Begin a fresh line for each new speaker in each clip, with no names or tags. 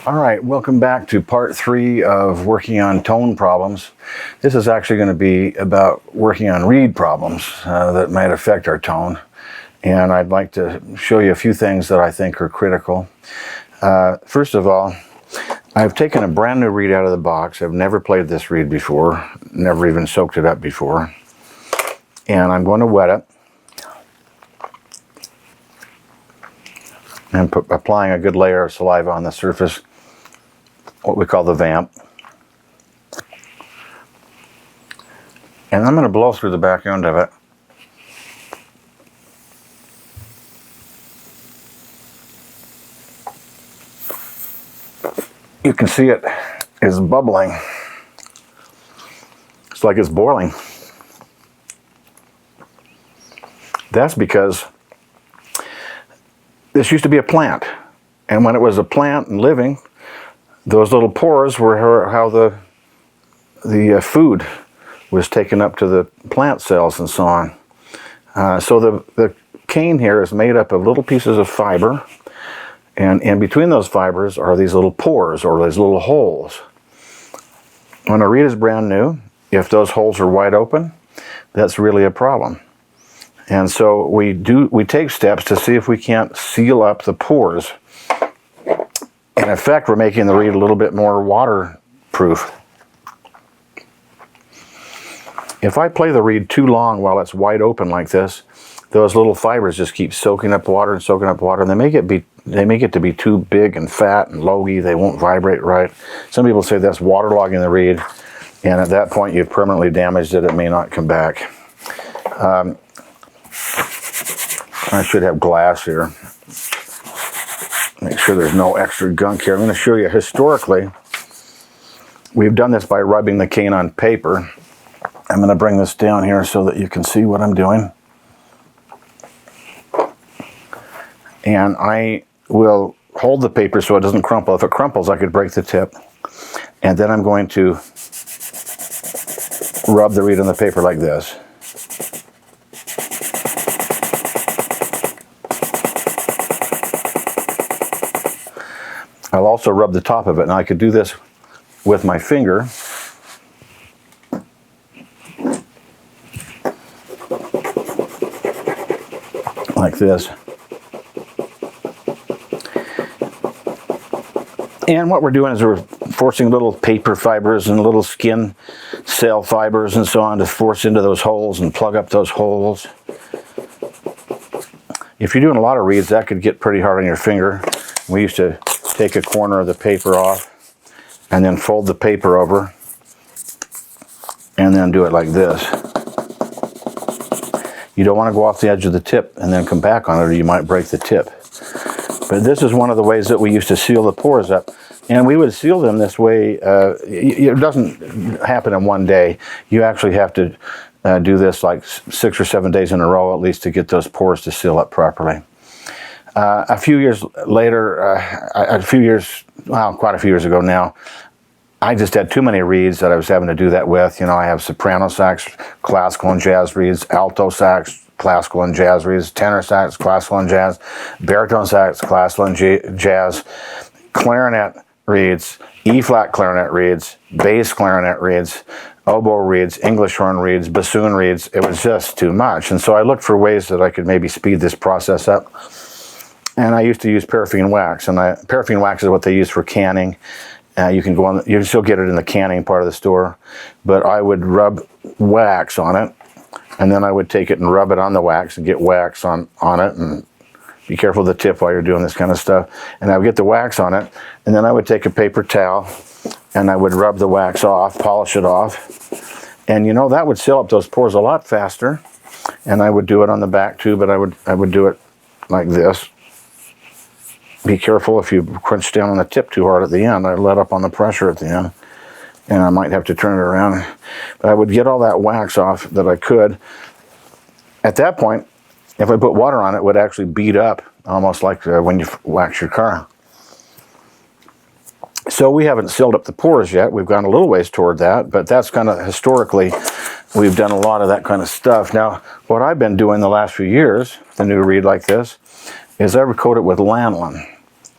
All right, welcome back to part 3 of working on tone problems. This is actually going to be about working on reed problems that might affect our tone. And I'd like to show you a few things that I think are critical. First of all, I've taken a brand new reed out of the box. I've never played this reed before, never even soaked it up before. And I'm going to wet it and applying a good layer of saliva on the surface, what we call the vamp. And I'm going to blow through the back end of it. You can see it is bubbling. It's like it's boiling. That's because this used to be a plant. And when it was a plant and living, those little pores were how the food was taken up to the plant cells and so on. So the cane here is made up of little pieces of fiber, and in between those fibers are these little pores or these little holes. When a reed is brand new, if those holes are wide open, that's really a problem. And so we take steps to see if we can't seal up the pores. In effect, we're making the reed a little bit more waterproof. If I play the reed too long while it's wide open like this, those little fibers just keep soaking up water and soaking up water, and they may get to be too big and fat and logy. They won't vibrate right. Some people say that's waterlogging the reed, and at that point you've permanently damaged it. It may not come back. I should have glass here. Make sure there's no extra gunk here. I'm going to show you historically. We've done this by rubbing the cane on paper. I'm going to bring this down here so that you can see what I'm doing. And I will hold the paper so it doesn't crumple. If it crumples, I could break the tip. And then I'm going to rub the reed on the paper like this. I'll also rub the top of it. Now I could do this with my finger. Like this. And what we're doing is we're forcing little paper fibers and little skin cell fibers and so on to force into those holes and plug up those holes. If you're doing a lot of reeds, that could get pretty hard on your finger. We used to take a corner of the paper off and then fold the paper over and then do it like this. You don't want to go off the edge of the tip and then come back on it, or you might break the tip. But this is one of the ways that we used to seal the pores up. And we would seal them this way. It doesn't happen in one day. You actually have to do this like 6 or 7 days in a row at least to get those pores to seal up properly. A few years later, quite a few years ago now, I just had too many reeds that I was having to do that with. You know, I have soprano sax, classical and jazz reeds, alto sax, classical and jazz reeds, tenor sax, classical and jazz, baritone sax, classical and jazz, clarinet reeds, E-flat clarinet reeds, bass clarinet reeds, oboe reeds, English horn reeds, bassoon reeds. It was just too much. And so I looked for ways that I could maybe speed this process up. And I used to use paraffin wax, and paraffin wax is what they use for canning. You can still get it in the canning part of the store, but I would rub wax on it, and then I would take it and rub it on the wax and get wax on it, and be careful of the tip while you're doing this kind of stuff. And I would get the wax on it, and then I would take a paper towel, and I would rub the wax off, polish it off, and you know, that would seal up those pores a lot faster. And I would do it on the back too, but I would do it like this. Be careful if you crunch down on the tip too hard at the end. I let up on the pressure at the end, and I might have to turn it around. But I would get all that wax off that I could. At that point, if I put water on it, it would actually bead up, almost like when you wax your car. So we haven't sealed up the pores yet. We've gone a little ways toward that, but that's kind of historically, we've done a lot of that kind of stuff. Now, what I've been doing the last few years, the new reed like this, is I would coat it with lanolin.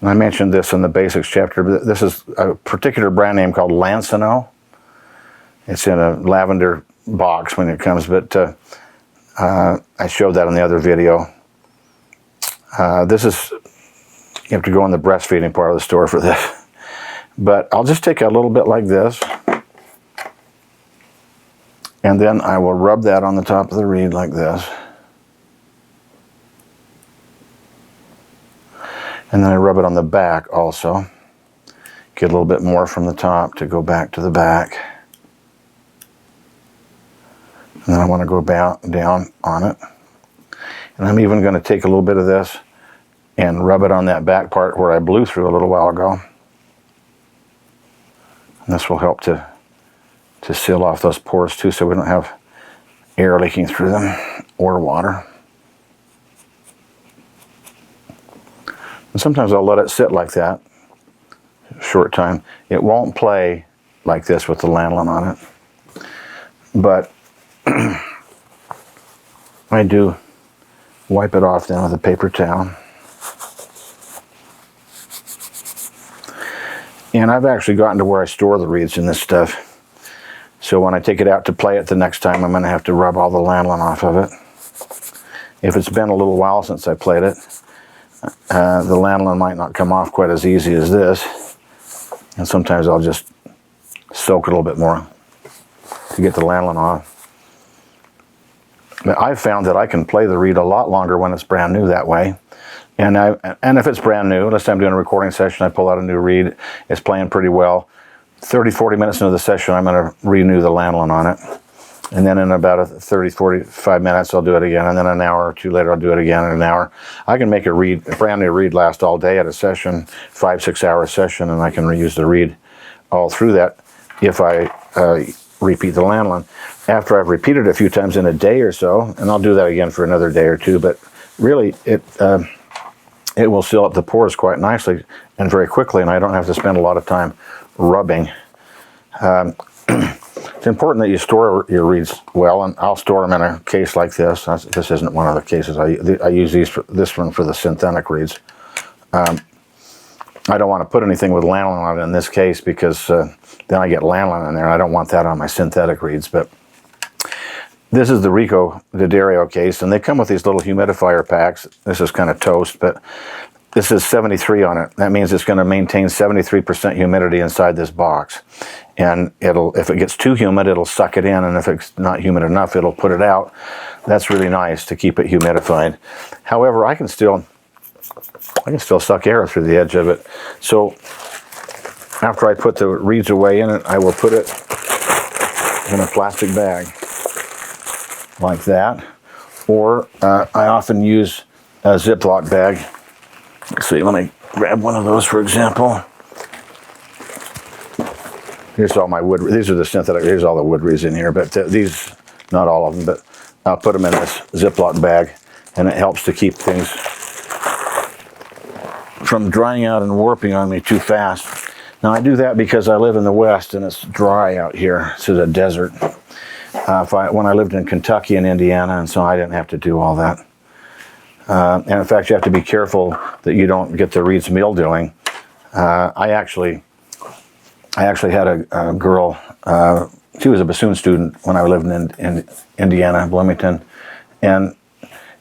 And I mentioned this in the basics chapter, but this is a particular brand name called Lansino. It's in a lavender box when it comes, but I showed that in the other video. This is, you have to go in the breastfeeding part of the store for this. But I'll just take a little bit like this, and then I will rub that on the top of the reed like this. And then I rub it on the back also. Get a little bit more from the top to go back to the back. And then I want to go down on it. And I'm even going to take a little bit of this and rub it on that back part where I blew through a little while ago. And this will help to seal off those pores too, so we don't have air leaking through them or water. And sometimes I'll let it sit like that a short time. It won't play like this with the lanolin on it. But I do wipe it off then with a paper towel. And I've actually gotten to where I store the reeds in this stuff. So when I take it out to play it the next time, I'm going to have to rub all the lanolin off of it. If it's been a little while since I played it, the lanolin might not come off quite as easy as this. And sometimes I'll just soak it a little bit more to get the lanolin off. But I've found that I can play the reed a lot longer when it's brand new that way. And if it's brand new, let's say I'm doing a recording session, I pull out a new reed, it's playing pretty well. 30-40 minutes into the session, I'm going to renew the lanolin on it. And then in about 30-45 minutes, I'll do it again. And then an hour or two later, I'll do it again in an hour. I can make a brand new reed last all day at a session, 5-6 hour session, and I can reuse the reed all through that if I repeat the lanolin. After I've repeated it a few times in a day or so, and I'll do that again for another day or two, but really it will seal up the pores quite nicely and very quickly, and I don't have to spend a lot of time rubbing. It's important that you store your reeds well, and I'll store them in a case like this. This isn't one of the cases. I use this one for the synthetic reeds. I don't want to put anything with lanolin on it in this case because then I get lanolin in there. I don't want that on my synthetic reeds. But this is the Rico D'Addario case, and they come with these little humidifier packs. This is kind of toast, but this is 73 on it. That means it's going to maintain 73% humidity inside this box. And if it gets too humid, it'll suck it in, and if it's not humid enough, it'll put it out. That's really nice to keep it humidified. However, I can still suck air through the edge of it. So after I put the reeds away in it, I will put it in a plastic bag like that. Or I often use a Ziploc bag. Let's see, let me grab one of those, for example. Here's all my wood. These are the synthetic. Here's all the wood reeds in here, but these, not all of them, but I'll put them in this Ziploc bag, and it helps to keep things from drying out and warping on me too fast. Now I do that because I live in the West and it's dry out here. This is a desert. When I lived in Kentucky and Indiana, and so I didn't have to do all that. And in fact, you have to be careful that you don't get the reeds mildewing. I actually had a girl, she was a bassoon student when I lived in Indiana, Bloomington, and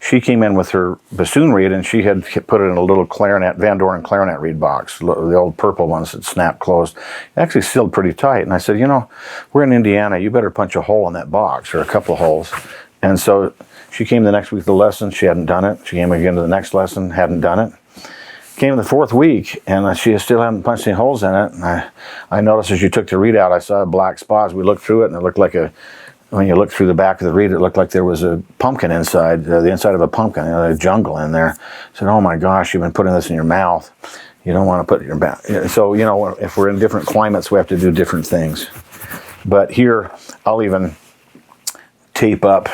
she came in with her bassoon reed, and she had put it in a little clarinet, Van Doren clarinet reed box, the old purple ones that snap closed. It actually sealed pretty tight, and I said, you know, we're in Indiana, you better punch a hole in that box, or a couple of holes. And so she came the next week to the lesson, she hadn't done it. She came again to the next lesson, hadn't done it. Came the fourth week, and she still hadn't punched any holes in it. And I noticed as you took the reed out, I saw a black spot. As we looked through it, and it looked like when you look through the back of the reed, it looked like there was a pumpkin inside, the inside of a pumpkin, a jungle in there. I said, oh my gosh, you've been putting this in your mouth. You don't want to put it in your mouth. So, you know, if we're in different climates, we have to do different things. But here, I'll even tape up.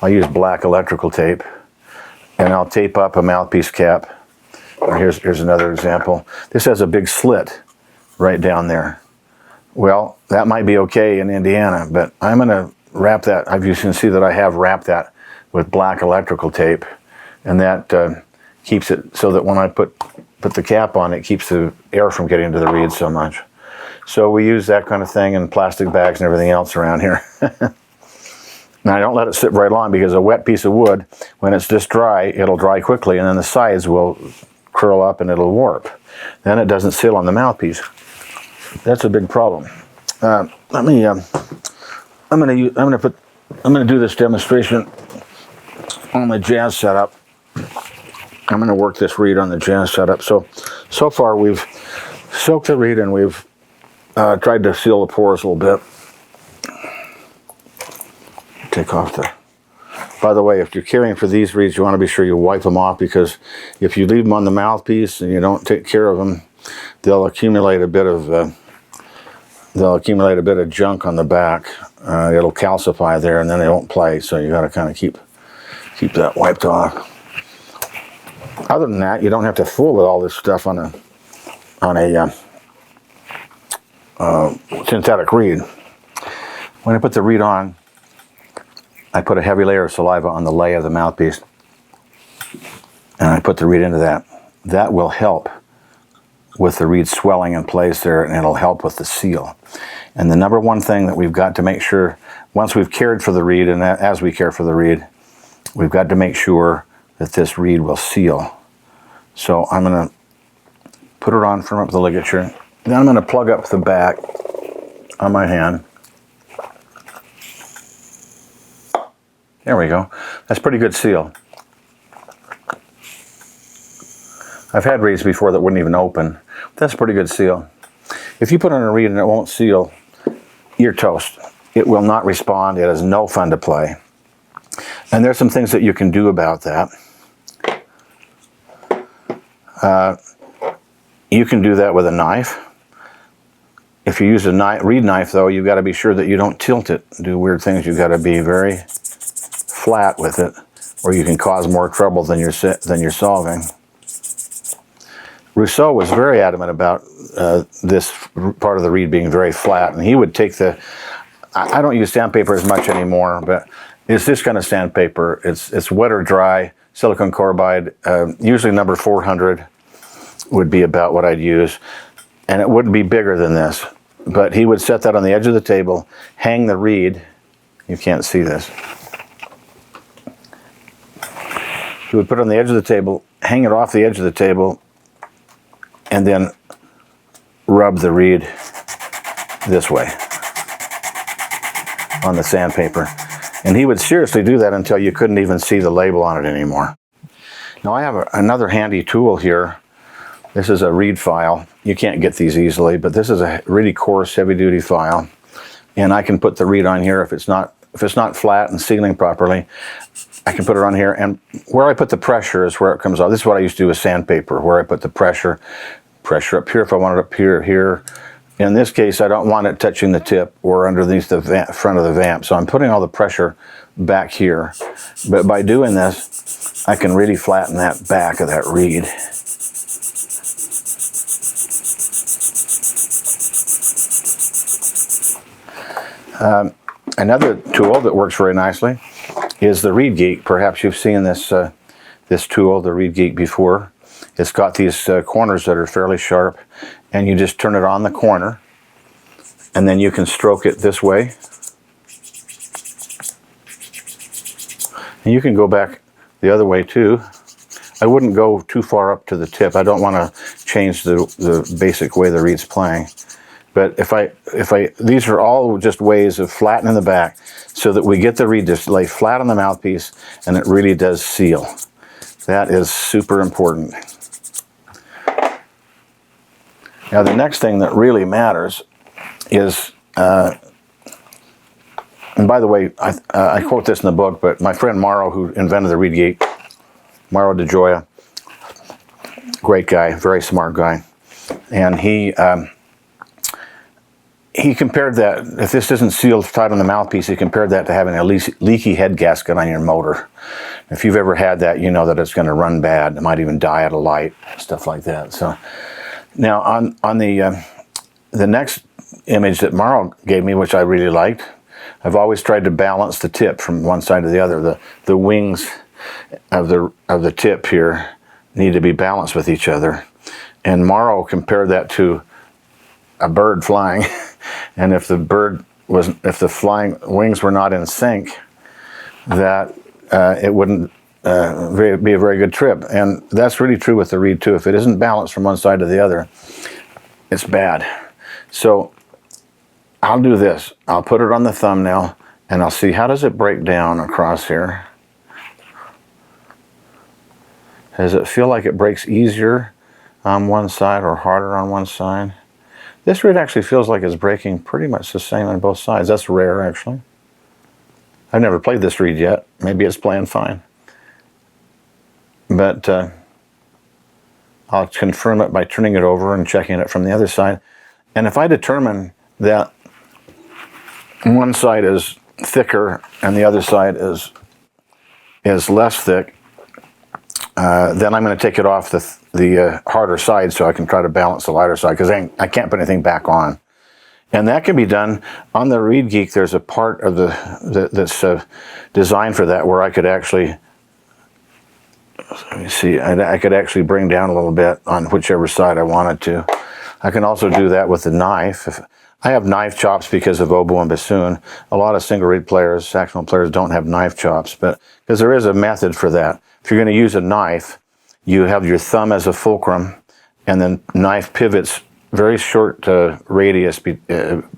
I'll use black electrical tape, and I'll tape up a mouthpiece cap. Here's another example. This has a big slit right down there. Well, that might be okay in Indiana, but I'm going to wrap that. You can see that I have wrapped that with black electrical tape, and that keeps it so that when I put the cap on, it keeps the air from getting into the reed so much. So we use that kind of thing in plastic bags and everything else around here. Now I don't let it sit very long, because a wet piece of wood, when it's this dry, it'll dry quickly, and then the sides will curl up and it'll warp. Then it doesn't seal on the mouthpiece. That's a big problem. I'm going to do this demonstration on the jazz setup. I'm going to work this reed on the jazz setup. So far we've soaked the reed and we've tried to seal the pores a little bit. Take off the... By the way, if you're caring for these reeds, you want to be sure you wipe them off, because if you leave them on the mouthpiece and you don't take care of them, they'll accumulate a bit of junk on the back. It'll calcify there, and then they won't play. So you got to kind of keep that wiped off. Other than that, you don't have to fool with all this stuff on a synthetic reed. When I put the reed on, I put a heavy layer of saliva on the lay of the mouthpiece, and I put the reed into that. That will help with the reed swelling in place there, and it'll help with the seal. And the number one thing that we've got to make sure, once we've cared for the reed, and as we care for the reed, we've got to make sure that this reed will seal. So I'm going to put it on, firm up the ligature. Then I'm going to plug up the back on my hand. There we go. That's pretty good seal. I've had reeds before that wouldn't even open. That's a pretty good seal. If you put on a reed and it won't seal, you're toast. It will not respond. It is no fun to play. And there's some things that you can do about that. You can do that with a knife. If you use a reed knife, though, you've got to be sure that you don't tilt it, do weird things. You've got to be very flat with it, or you can cause more trouble than you're solving. Rousseau was very adamant about this part of the reed being very flat, and he would take the... I don't use sandpaper as much anymore, but it's this kind of sandpaper. It's wet or dry, silicon carbide, usually number 400 would be about what I'd use, and it wouldn't be bigger than this. But he would set that on the edge of the table, hang the reed. You can't see this. He would put it on the edge of the table, hang it off the edge of the table, and then rub the reed this way on the sandpaper. And he would seriously do that until you couldn't even see the label on it anymore. Now I have another handy tool here. This is a reed file. You can't get these easily, but this is a really coarse, heavy-duty file. And I can put the reed on here if it's not flat and sealing properly. I can put it on here, and where I put the pressure is where it comes off. This is what I used to do with sandpaper, where I put the pressure up here if I want it up here. In this case, I don't want it touching the tip or underneath the front of the vamp, so I'm putting all the pressure back here. But by doing this, I can really flatten that back of that reed. Another tool that works very nicely is the Reedgate. Perhaps you've seen this this tool, the Reedgate, before. It's got these corners that are fairly sharp, and you just turn it on the corner, and then you can stroke it this way. And you can go back the other way too. I wouldn't go too far up to the tip. I don't want to change the basic way the reed's playing. But these are all just ways of flattening the back so that we get the reed to lay flat on the mouthpiece and it really does seal. That is super important. Now the next thing that really matters is, and by the way, I quote this in the book, but my friend Morrow, who invented the Reedgate, Morrow DeJoya, great guy, very smart guy, and he compared that, if this isn't sealed tight on the mouthpiece, he compared that to having a leaky head gasket on your motor. If you've ever had that, you know that it's going to run bad. It might even die at a light, stuff like that. So now on the next image that Morrow gave me, which I really liked, I've always tried to balance the tip from one side to the other. The wings of the tip here need to be balanced with each other. And Morrow compared that to a bird flying. And if the flying wings were not in sync, that it wouldn't be a very good trip. And that's really true with the reed too. If it isn't balanced from one side to the other, it's bad. So I'll do this. I'll put it on the thumbnail and I'll see how does it break down across here. Does it feel like it breaks easier on one side or harder on one side? This reed actually feels like it's breaking pretty much the same on both sides. That's rare, actually. I've never played this reed yet. Maybe it's playing fine. But I'll confirm it by turning it over and checking it from the other side. And if I determine that one side is thicker and the other side is less thick, then I'm going to take it off the harder side so I can try to balance the lighter side, because I can't put anything back on. And that can be done on the Reedgate. There's a part of that's designed for that, where I could actually, let me see, I could actually bring down a little bit on whichever side I wanted to. I can also do that with the knife. I have knife chops because of oboe and bassoon. A lot of single reed players, saxophone players, don't have knife chops, but because there is a method for that. If you're going to use a knife, you have your thumb as a fulcrum, and then knife pivots very short radius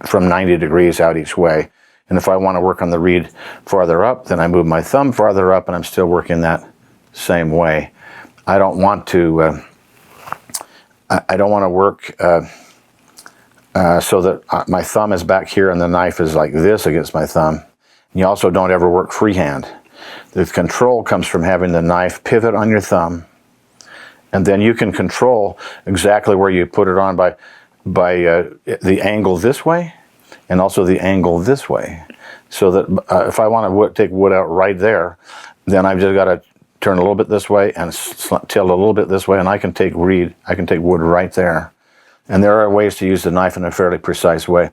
from 90 degrees out each way. And if I want to work on the reed farther up, then I move my thumb farther up, and I'm still working that same way. I don't want to. I don't want to work so that my thumb is back here and the knife is like this against my thumb. You also don't ever work freehand. The control comes from having the knife pivot on your thumb, and then you can control exactly where you put it on by the angle this way and also the angle this way. So that if I want to take wood out right there, then I've just got to turn a little bit this way and tilt a little bit this way, and I can take wood right there. And there are ways to use the knife in a fairly precise way.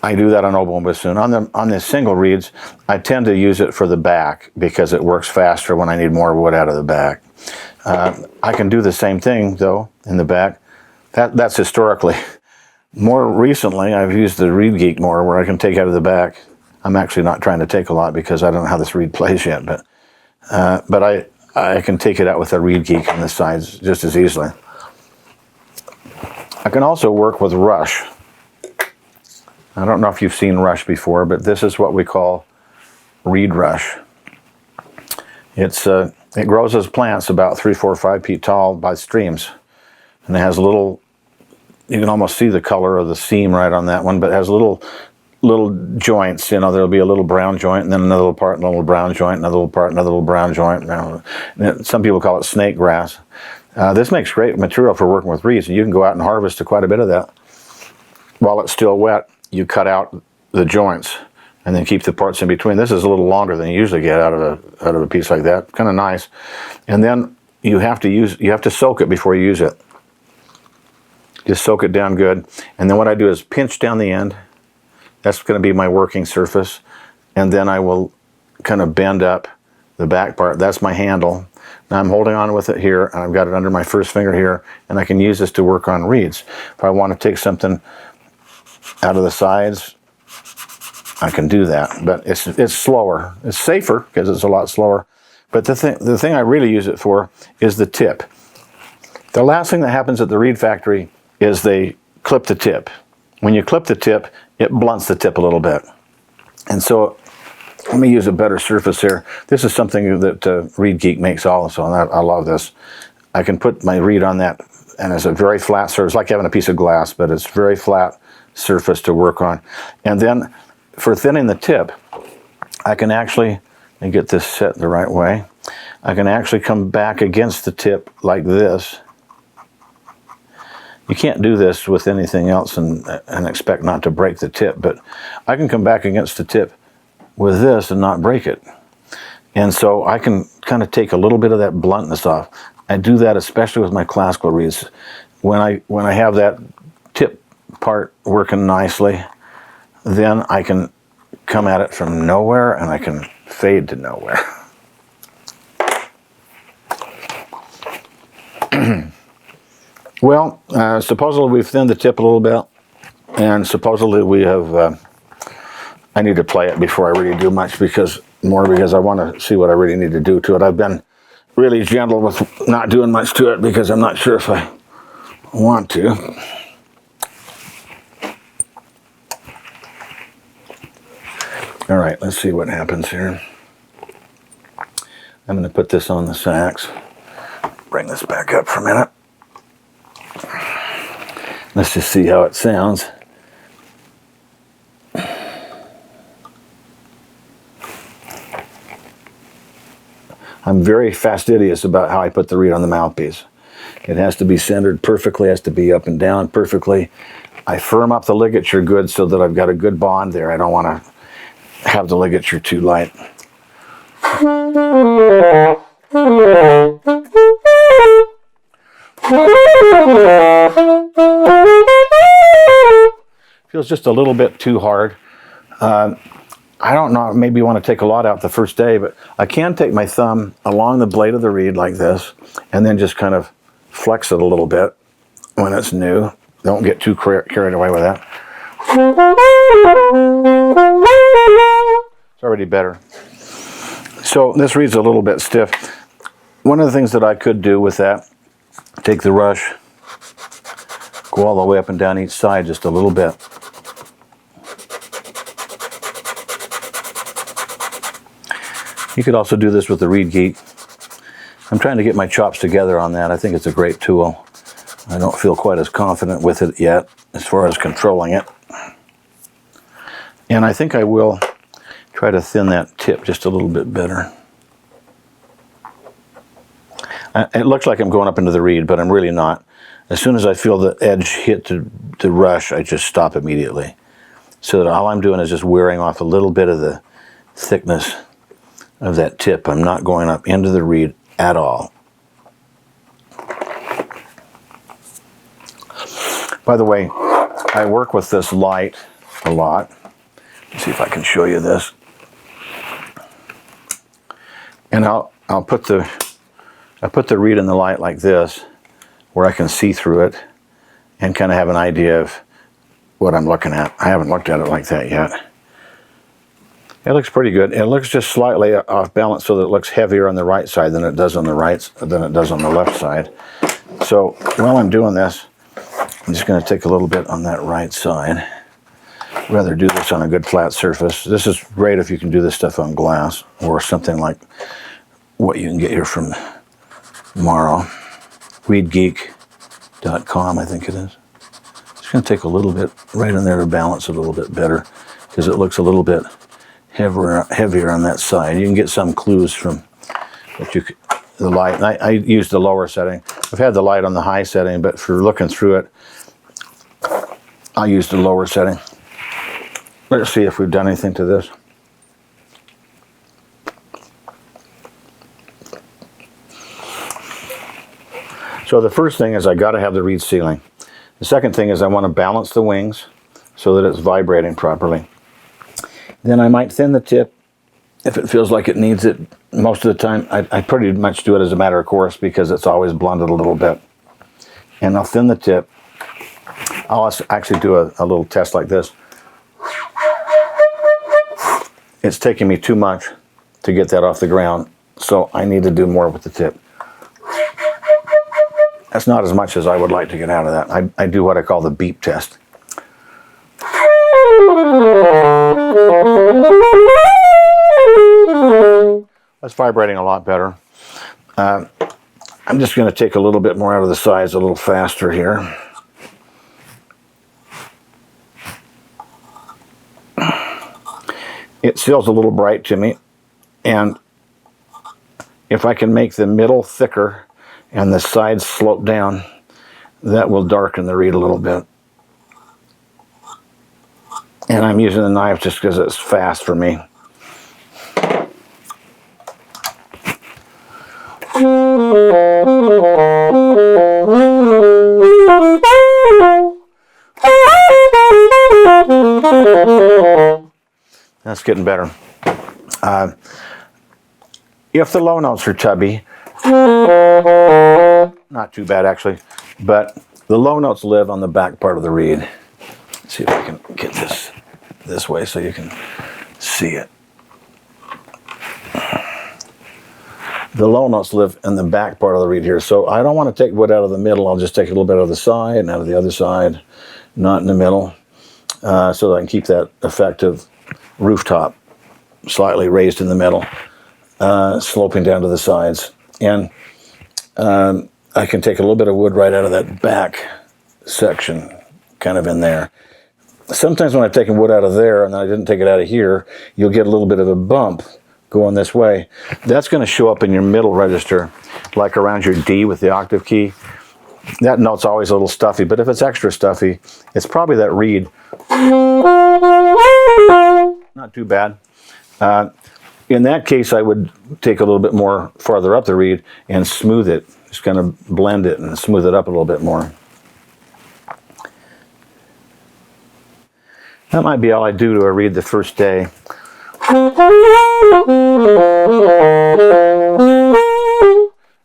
I do that on oboe and bassoon. On the single reeds, I tend to use it for the back because it works faster when I need more wood out of the back. I can do the same thing, though, in the back. That's historically. More recently, I've used the Reedgate more, where I can take out of the back. I'm actually not trying to take a lot because I don't know how this reed plays yet, but I can take it out with a Reedgate on the sides just as easily. I can also work with rush. I don't know if you've seen rush before, but this is what we call reed rush. It grows as plants about 3, 4, 5 feet tall by streams. And it has little, you can almost see the color of the seam right on that one, but it has little joints. You know, there'll be a little brown joint, and then another little part, another little brown joint, another little part, another little brown joint. Some people call it snake grass. This makes great material for working with reeds, and you can go out and harvest quite a bit of that. While it's still wet, you cut out the joints and then keep the parts in between. This is a little longer than you usually get out of a piece like that. Kind of nice. And then you have to soak it before you use it. Just soak it down good. And then what I do is pinch down the end. That's going to be my working surface. And then I will kind of bend up the back part. That's my handle. Now I'm holding on with it here, and I've got it under my first finger here, and I can use this to work on reeds. If I want to take something out of the sides, I can do that. But it's slower. It's safer because it's a lot slower. But the thing I really use it for is the tip. The last thing that happens at the reed factory is they clip the tip. When you clip the tip, it blunts the tip a little bit. And so let me use a better surface here. This is something that Reedgate makes also, and I love this. I can put my reed on that, and it's a very flat surface, like having a piece of glass, but it's very flat surface to work on. And then for thinning the tip, I can actually, and get this set the right way, I can actually come back against the tip like this. You can't do this with anything else and expect not to break the tip, but I can come back against the tip with this and not break it. And so I can kind of take a little bit of that bluntness off. I do that especially with my classical reeds. When I have that tip part working nicely, then I can come at it from nowhere and I can fade to nowhere. Well, supposedly we've thinned the tip a little bit, and supposedly we have, I need to play it before I really do much, because I want to see what I really need to do to it. I've been really gentle with not doing much to it because I'm not sure if I want to. All right, let's see what happens here. I'm going to put this on the sax. Bring this back up for a minute. Let's just see how it sounds. I'm very fastidious about how I put the reed on the mouthpiece. It has to be centered perfectly, has to be up and down perfectly. I firm up the ligature good so that I've got a good bond there. I don't want to have the ligature too light. Feels just a little bit too hard. I don't know, maybe you want to take a lot out the first day, but I can take my thumb along the blade of the reed like this and then just kind of flex it a little bit when it's new. Don't get too carried away with that. It's already better. So this reed's a little bit stiff. One of the things that I could do with that, take the rush, go all the way up and down each side just a little bit. You could also do this with the Reedgate. I'm trying to get my chops together on that. I think it's a great tool. I don't feel quite as confident with it yet as far as controlling it. And I think I will try to thin that tip just a little bit better. It looks like I'm going up into the reed, but I'm really not. As soon as I feel the edge hit the rush, I just stop immediately. So that all I'm doing is just wearing off a little bit of the thickness of that tip. I'm not going up into the reed at all. By the way, I work with this light a lot. Let's see if I can show you this. And I'll put the reed in the light like this, where I can see through it and kind of have an idea of what I'm looking at. I haven't looked at it like that yet. It looks pretty good. It looks just slightly off balance so that it looks heavier on the right side than it does on the left side. So while I'm doing this, I'm just going to take a little bit on that right side. I'd rather do this on a good flat surface. This is great if you can do this stuff on glass or something like what you can get here from Morrow. Reedgate.com, I think it is. Just going to take a little bit right in there to balance it a little bit better because it looks a little bit heavier on that side. You can get some clues from what the light. I use the lower setting. I've had the light on the high setting, but for looking through it, I use the lower setting. Let's see if we've done anything to this. So the first thing is I got to have the reed sealing. The second thing is I want to balance the wings so that it's vibrating properly. Then I might thin the tip if it feels like it needs it. Most of the time, I pretty much do it as a matter of course because it's always blunted a little bit. And I'll thin the tip. I'll actually do a little test like this. It's taking me too much to get that off the ground, so I need to do more with the tip. That's not as much as I would like to get out of that. I do what I call the beep test. That's vibrating a lot better. I'm just going to take a little bit more out of the sides a little faster here. It feels a little bright to me, and if I can make the middle thicker and the sides slope down, that will darken the reed a little bit. And I'm using the knife just because it's fast for me. That's getting better. If the low notes are tubby, Not too bad actually, but the low notes live on the back part of the reed. Let's see if I can get this way so you can see it. The low notes live in the back part of the reed here, so I don't want to take wood out of the middle. I'll just take a little bit out of the side and out of the other side, not in the middle, so that I can keep that effective rooftop slightly raised in the middle, sloping down to the sides. And I can take a little bit of wood right out of that back section, kind of in there. Sometimes when I've taken wood out of there and I didn't take it out of here, you'll get a little bit of a bump going this way. That's going to show up in your middle register, like around your D with the octave key. That note's always a little stuffy, but if it's extra stuffy, it's probably that reed. Not too bad. In that case, I would take a little bit more farther up the reed and smooth it. Just kind of blend it and smooth it up a little bit more. That might be all I do to a reed the first day. You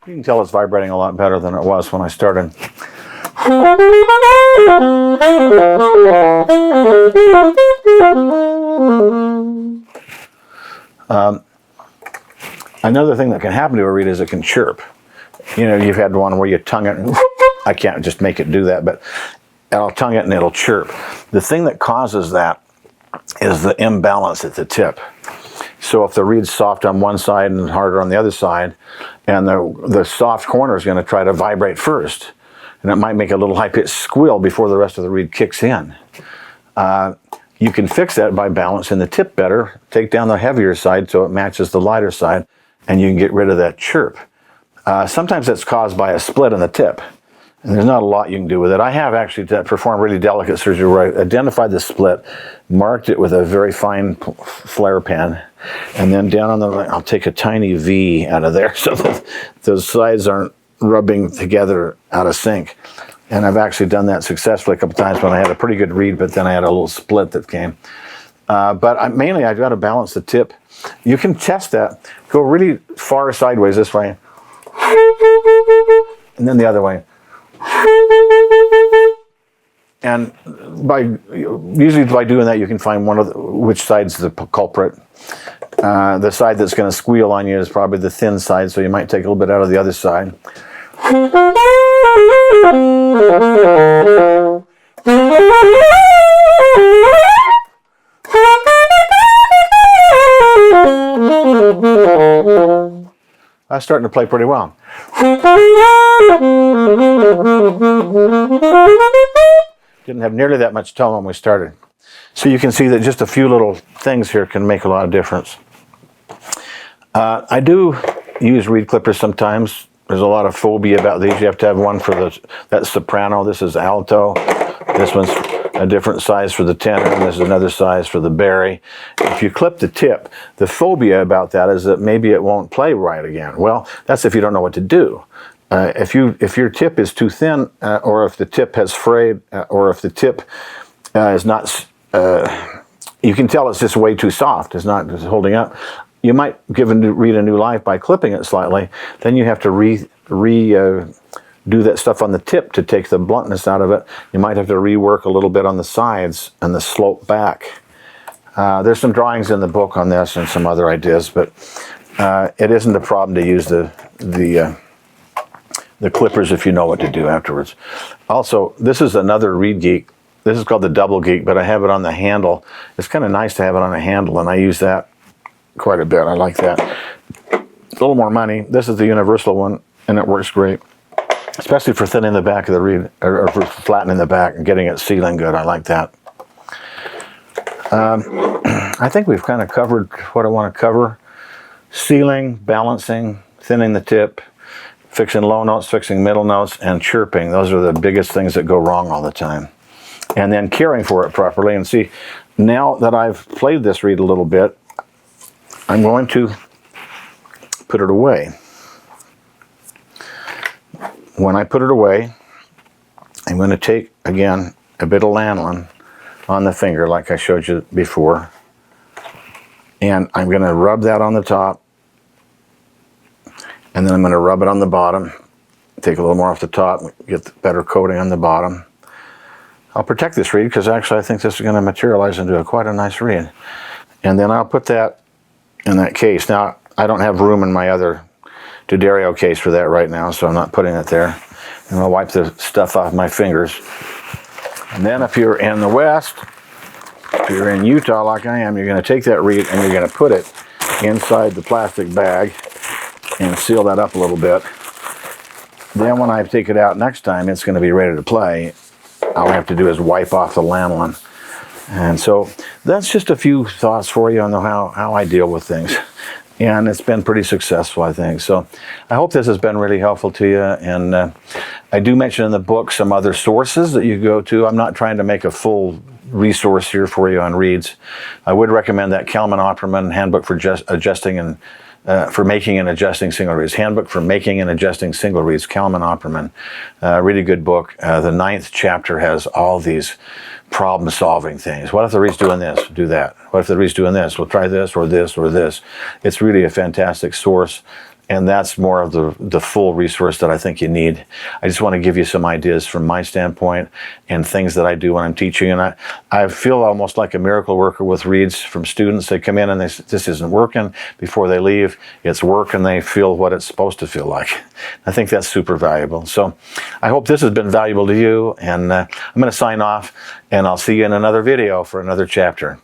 can tell it's vibrating a lot better than it was when I started. Another thing that can happen to a reed is it can chirp. You know, you've had one where you tongue it, and I can't just make it do that, but I'll tongue it and it'll chirp. The thing that causes that is the imbalance at the tip. So if the reed's soft on one side and harder on the other side, and the soft corner is going to try to vibrate first, and it might make a little high-pitched squeal before the rest of the reed kicks in. You can fix that by balancing the tip better, take down the heavier side so it matches the lighter side, and you can get rid of that chirp. Sometimes that's caused by a split in the tip, and there's not a lot you can do with it. I have actually performed really delicate surgery where I identified the split, marked it with a very fine flare pen, and then down on the right, I'll take a tiny V out of there so that those sides aren't rubbing together out of sync. And I've actually done that successfully a couple times when I had a pretty good reed, but then I had a little split that came. Mainly I've got to balance the tip. You can test that. Go really far sideways this way, and then the other way. And usually by doing that, you can find which side's the culprit. The side that's going to squeal on you is probably the thin side, so you might take a little bit out of the other side. That's starting to play pretty well. Didn't have nearly that much tone when we started. So you can see that just a few little things here can make a lot of difference. I do use reed clippers sometimes. There's a lot of phobia about these. You have to have one for that soprano. This is alto. This one's a different size for the tenor, and this is another size for the bari. If you clip the tip, the phobia about that is that maybe it won't play right again. Well, that's if you don't know what to do. If your tip is too thin, or if the tip has frayed, or if the tip is not, you can tell it's just way too soft. It's not just holding up. You might give reed a new life by clipping it slightly. Then you have to do that stuff on the tip to take the bluntness out of it. You might have to rework a little bit on the sides and the slope back. There's some drawings in the book on this and some other ideas, but it isn't a problem to use the clippers if you know what to do afterwards. Also, this is another Reedgate. This is called the double geek, but I have it on the handle. It's kind of nice to have it on a handle, and I use that quite a bit. I like that. A little more money. This is the universal one, and it works great, especially for thinning the back of the reed, or for flattening the back and getting it sealing good. I like that. I think we've kind of covered what I want to cover. Sealing, balancing, thinning the tip, fixing low notes, fixing middle notes, and chirping. Those are the biggest things that go wrong all the time. And then caring for it properly. And see, now that I've played this reed a little bit, I'm going to put it away. When I put it away, I'm going to take, again, a bit of lanolin on the finger like I showed you before. And I'm going to rub that on the top. And then I'm going to rub it on the bottom. Take a little more off the top, get the better coating on the bottom. I'll protect this reed because actually I think this is going to materialize into quite a nice reed. And then I'll put that in that case. Now, I don't have room in my other D'Addario case for that right now, so I'm not putting it there. And I'll wipe the stuff off my fingers. And then if you're in the West, if you're in Utah like I am, you're going to take that reed and you're going to put it inside the plastic bag and seal that up a little bit. Then when I take it out next time, it's going to be ready to play. All I have to do is wipe off the lanolin. And so that's just a few thoughts for you on how I deal with things. And it's been pretty successful, I think. So I hope this has been really helpful to you. And I do mention in the book some other sources that you go to. I'm not trying to make a full resource here for you on reeds. I would recommend that Kalman-Opperman Handbook for Adjusting and for Making and Adjusting Single Reeds. Handbook for Making and Adjusting Single Reeds, Kalman-Opperman. Really good book. The 9th chapter has all these problem-solving things. What if the reed's doing this? Do that. What if the reed's doing this? We'll try this or this or this. It's really a fantastic source, and that's more of the full resource that I think you need. I just want to give you some ideas from my standpoint and things that I do when I'm teaching. And I feel almost like a miracle worker with reeds from students. They come in and they say, this isn't working. Before they leave, it's working. They feel what it's supposed to feel like. I think that's super valuable. So I hope this has been valuable to you. And I'm going to sign off, and I'll see you in another video for another chapter.